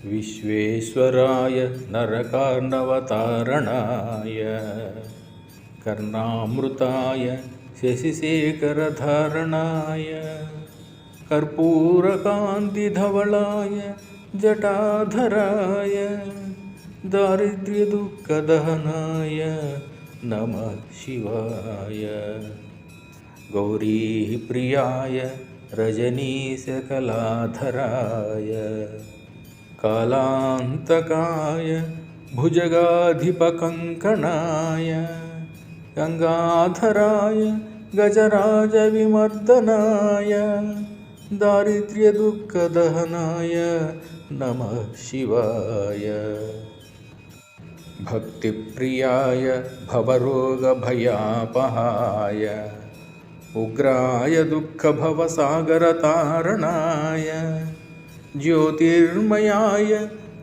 विश्वेश्वराय नरकार्णवतारणाय कर्णामृताय शशिशेखरधारणाय कर्पूरकान्तिधवलाय जटाधराय दारिद्र्यदुःखदहनाय नमः शिवाय। गौरीप्रियाय रजनीशकलाधराय कालान्तकाय भुजगाधिपकङ्कणाय गङ्गाधराय गजराजविमर्दनाय दारिद्र्यदुःखदहनाय नमः शिवाय। भक्तिप्रियाय भवरोगभयापहाय उग्राय दुःखभवसागरतारणाय ज्योतिर्मयाय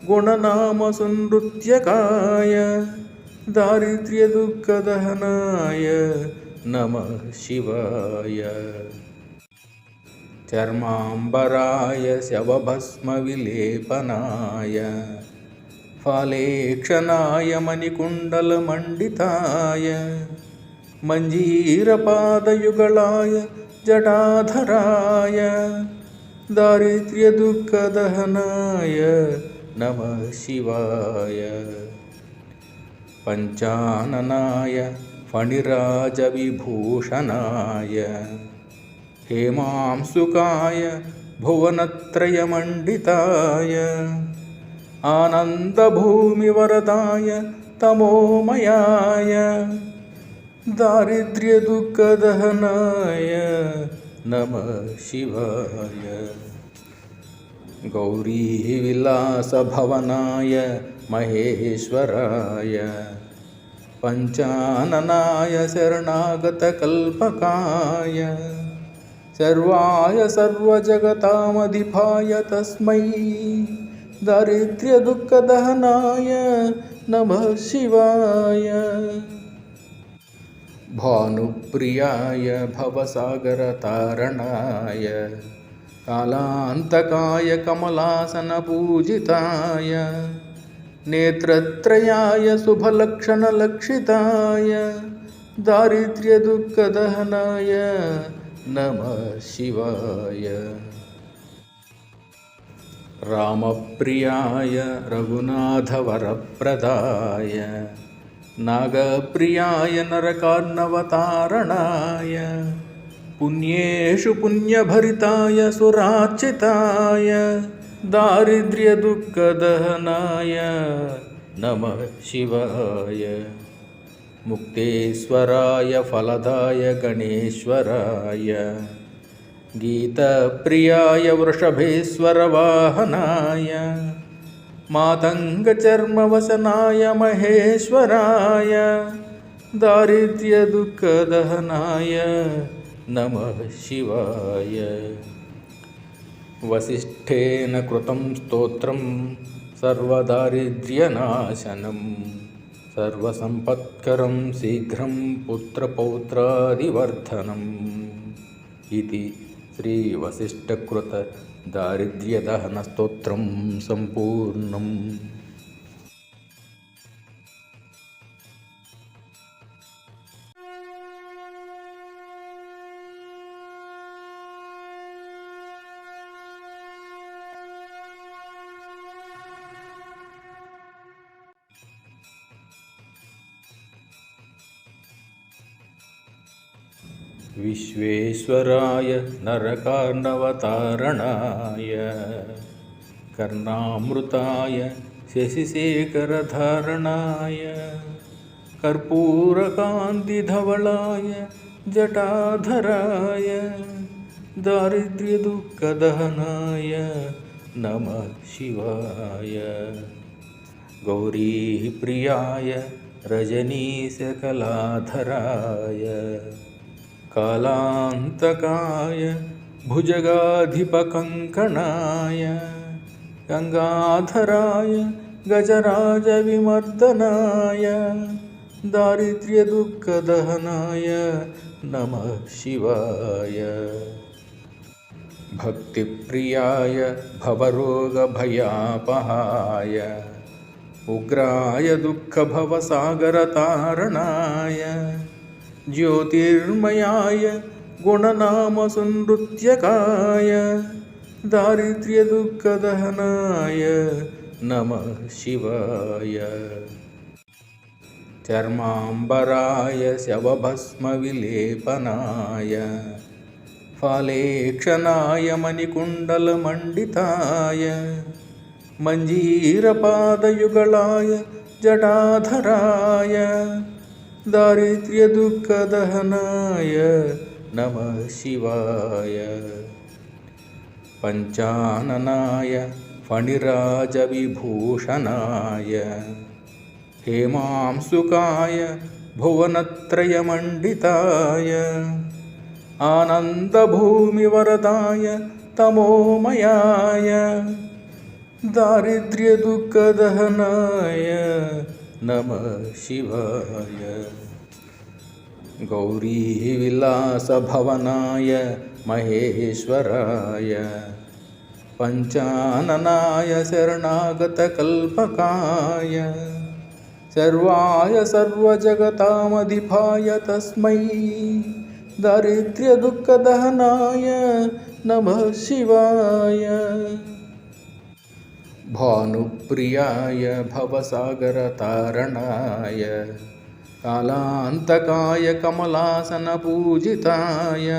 गुणनामसंनृत्यकाय दारिद्र्यदुःखदहनाय नमः शिवाय। चर्माम्बराय शवभस्मविलेपनाय फालेक्षणाय मणिकुण्डलमण्डिताय मञ्जीरपादयुगलाय जटाधराय दारिद्र्यदुःखदहनाय नमः शिवाय। पञ्चाननाय फणिराजविभूषणाय हेमांशुकाय भुवनत्रयमण्डिताय आनन्दभूमिवरदाय तमोमयाय दारिद्र्यदुःखदहनाय नमः शिवाय। गौरीविलासभवनाय महेश्वराय पञ्चाननाय शरणागतकल्पकाय सर्वाय सर्वजगतामधिपाय तस्मै दारिद्र्यदुःखदहनाय नमः शिवाय। भानुप्रियाय भवसागरतारणाय कालान्तकाय कमलासनपूजिताय नेत्रत्रयाय शुभलक्षणलक्षिताय दारिद्र्यदुःखदहनाय नमः शिवाय। रामप्रियाय रघुनाथवरप्रदाय नागप्रियाय नरकार्णवतारणाय पुण्येषु पुण्यभरिताय सुरार्चिताय दारिद्र्यदुःखदहनाय नमः शिवाय। मुक्तेश्वराय फलदाय गणेश्वराय गीतप्रियाय वृषभेश्वरवाहनाय मातङ्गचर्मवसनाय महेश्वराय दारिद्र्यदुःखदहनाय नमः शिवाय। वसिष्ठेन कृतं स्तोत्रं सर्वदारिद्र्यनाशनं सर्वसम्पत्करं शीघ्रं पुत्रपौत्रादिवर्धनम् इति श्रीवसिष्ठकृत दारिद्र्यदहनस्तोत्रं सम्पूर्णम्। विश्वेश्वराय नरकार्णवतारणाय कर्णामृताय शशिशेखरधारणाय कर्पूरकान्तिधवलाय जटाधराय दारिद्र्यदुःखदहनाय नमः शिवाय। गौरीप्रियाय रजनीशकलाधराय कालान्तकाय भुजगाधिपकङ्कणाय गङ्गाधराय गजराजविमर्दनाय दारिद्र्यदुःखदहनाय नमः शिवाय। भक्तिप्रियाय भवरोगभयापहाय उग्राय दुःखभवसागरतारणाय ज्योतिर्मयाय गुणनामसुनृत्यकाय दारिद्र्यदुःखदहनाय नमः शिवाय। चर्माम्बराय शवभस्मविलेपनाय फालेक्षणाय मणिकुण्डलमण्डिताय मञ्जीरपादयुगलाय जटाधराय दारिद्र्यदुःखदहनाय नमः शिवाय। पञ्चाननाय फणिराजविभूषणाय हेमांसुकाय भुवनत्रयमण्डिताय आनन्दभूमिवरदाय तमोमयाय दारिद्र्यदुःखदहनाय नमः शिवाय। गौरीविलासभवनाय महेश्वराय पञ्चाननाय शरणागतकल्पकाय सर्वाय सर्वजगतामधिपाय तस्मै दारिद्र्यदुःखदहनाय नमः शिवाय। भानुप्रियाय भवसागरतारणाय कालान्तकाय कमलासनपूजिताय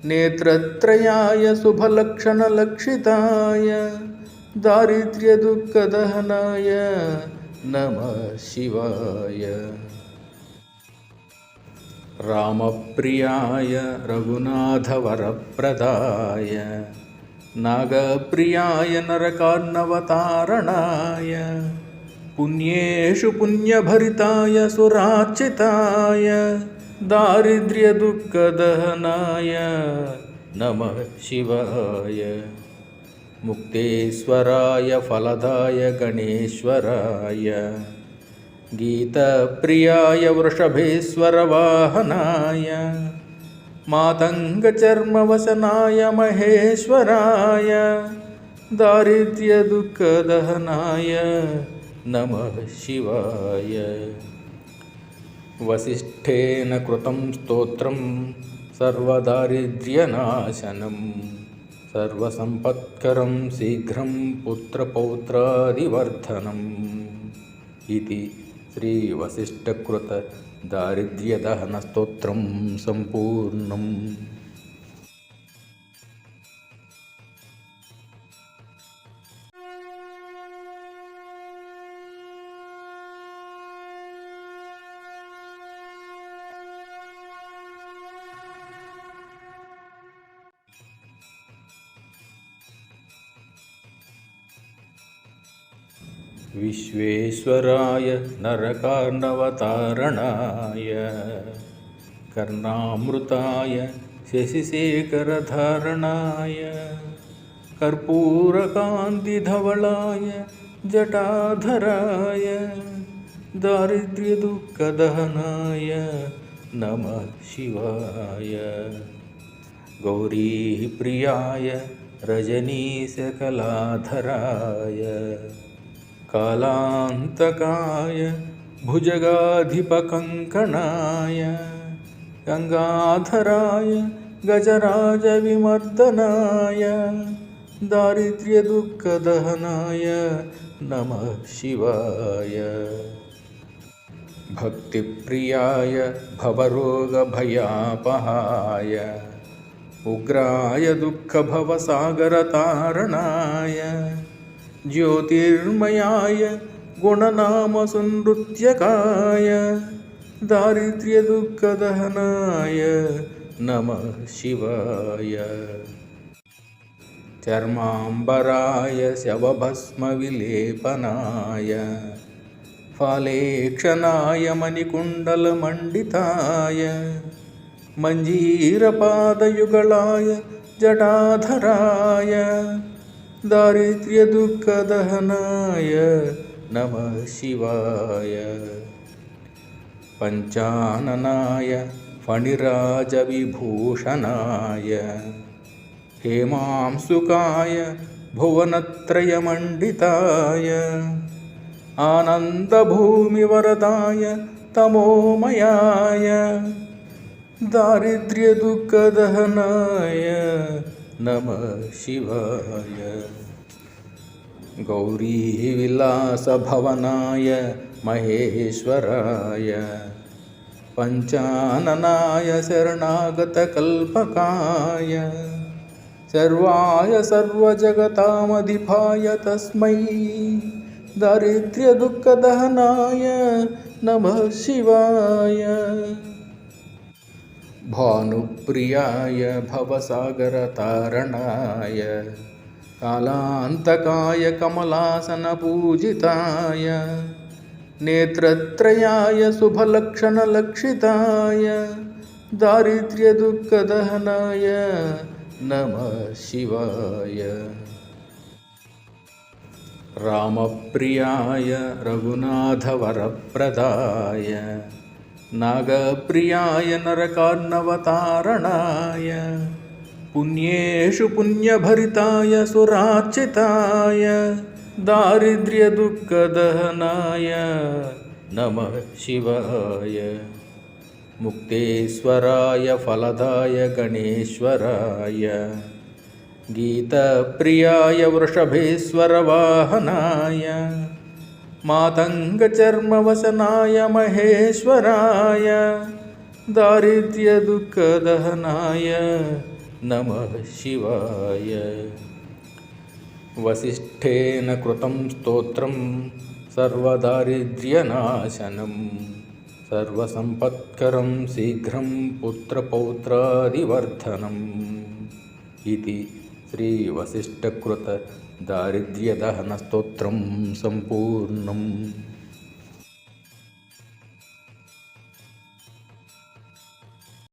नेत्रत्रयाय शुभलक्षणलक्षिताय दारिद्र्यदुःखदहनाय नमः शिवाय। रामप्रियाय रघुनाथवरप्रदाय नागप्रियाय नरकार्णवतारणाय पुण्येषु पुण्यभरिताय सुरार्चिताय दारिद्र्यदुःखदहनाय नमः शिवाय। मुक्तेश्वराय फलदाय गणेश्वराय गीतप्रियाय वृषभेश्वरवाहनाय मातङ्गचर्मवसनाय महेश्वराय दारिद्र्यदुःखदहनाय नमः शिवाय। वसिष्ठेन कृतं स्तोत्रं सर्वदारिद्र्यनाशनं सर्वसम्पत्करं शीघ्रं पुत्रपौत्रादिवर्धनम् इति श्रीवसिष्ठकृत दारिद्र्यदहनस्तोत्रं सम्पूर्णम्। विश्वेश्वराय नरकार्णवतारणाय कर्णामृताय शशिशेखरधारणाय कर्पूरकान्तिधवलाय जटाधराय दारिद्र्यदुःखदहनाय नमः शिवाय। गौरीप्रियाय रजनीशकलाधराय कालान्तकाय भुजगाधिपकङ्कणाय गङ्गाधराय गजराजविमर्दनाय दारिद्र्यदुःखदहनाय नमः शिवाय। भक्तिप्रियाय भवरोगभयापहाय उग्राय दुःखभवसागरतारणाय ज्योतिर्मयाय गुणनामसुनृत्यकाय दारिद्र्यदुःखदहनाय नमः शिवाय। चर्माम्बराय शवभस्मविलेपनाय फालेक्षणाय मणिकुण्डलमण्डिताय मञ्जीरपादयुगलाय जटाधराय दारिद्र्यदुःखदहनाय नमः शिवाय। पञ्चाननाय फणिराजविभूषणाय हेमांसुकाय भुवनत्रयमण्डिताय आनन्दभूमिवरदाय तमोमयाय दारिद्र्यदुःखदहनाय नमः शिवाय गौरीविलासभवनाय महेश्वराय पञ्चाननाय शरणागतकल्पकाय सर्वाय सर्वजगतामधिपाय तस्मै दारिद्र्यदुःखदहनाय नमः शिवाय भानुप्रियाय भवसागरतारणाय कालान्तकाय कमलासनपूजिताय नेत्रत्रयाय शुभलक्षणलक्षिताय दारिद्र्यदुःखदहनाय नमः शिवाय रामप्रियाय रघुनाथवरप्रदाय नागप्रियाय नरकार्णवतारणाय पुण्येषु पुण्यभरिताय सुरार्चिताय दारिद्र्यदुःखदहनाय नमः शिवाय मुक्तेश्वराय फलदाय गणेश्वराय गीतप्रियाय वृषभेश्वरवाहनाय मातङ्गचर्मवसनाय महेश्वराय दारिद्र्यदुःखदहनाय नमः शिवाय वसिष्ठेन कृतं स्तोत्रं सर्वदारिद्र्यनाशनं सर्वसम्पत्करं शीघ्रं पुत्रपौत्रादिवर्धनम् इति श्रीवसिष्ठकृत दारिद्र्यदहनस्तोत्रं सम्पूर्णम्।